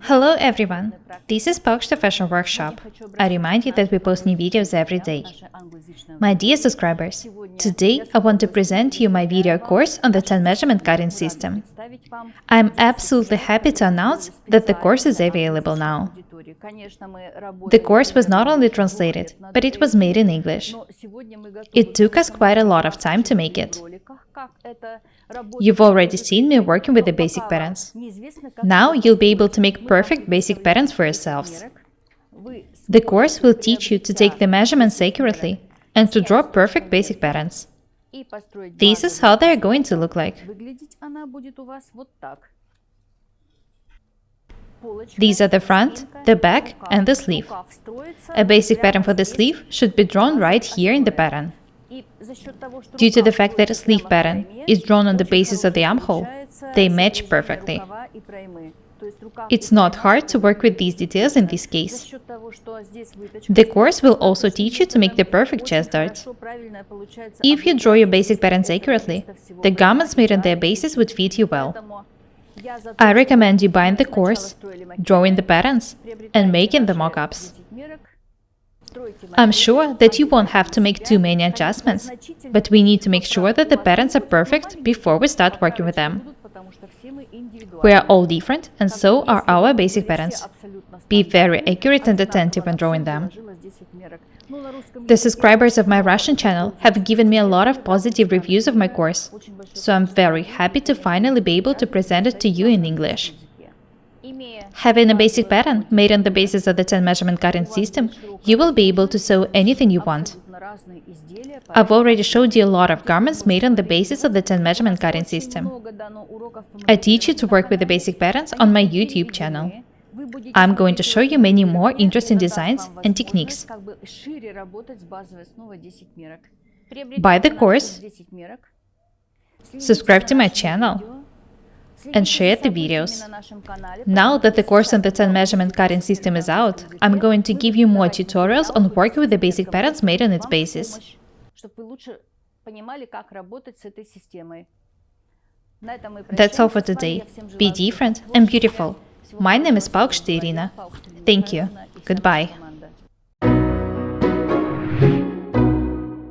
Hello everyone! This is Paukshta Fashion Workshop. I remind you that we post new videos every day. My dear subscribers, today I want to present to you my video course on the 10 measurement cutting system. I am absolutely happy to announce that the course is available now. The course was not only translated, but it was made in English. It took us quite a lot of time to make it. You've already seen me working with the basic patterns. Now you'll be able to make perfect basic patterns for yourselves. The course will teach you to take the measurements accurately and to draw perfect basic patterns. This is how they are going to look like. These are the front, the back, and the sleeve. A basic pattern for the sleeve should be drawn right here in the pattern. Due to the fact that a sleeve pattern is drawn on the basis of the armhole, they match perfectly. It's not hard to work with these details in this case. The course will also teach you to make the perfect chest dart. If you draw your basic patterns accurately, the garments made on their basis would fit you well. I recommend you buying the course, drawing the patterns, and making the mock-ups. I'm sure that you won't have to make too many adjustments, but we need to make sure that the patterns are perfect before we start working with them. We are all different, and so are our basic patterns. Be very accurate and attentive when drawing them. The subscribers of my Russian channel have given me a lot of positive reviews of my course, so I'm very happy to finally be able to present it to you in English. Having a basic pattern made on the basis of the 10 measurement cutting system, you will be able to sew anything you want. I've already showed you a lot of garments made on the basis of the 10 measurement cutting system. I teach you to work with the basic patterns on my YouTube channel. I'm going to show you many more interesting designs and techniques. Buy the course, subscribe to my channel, and share the videos. Now that the course on the 10 measurement cutting system is out, I'm going to give you more tutorials on working with the basic patterns made on its basis. That's all for today. Be different and beautiful. My name is Paukshta Irina. Thank you. Goodbye.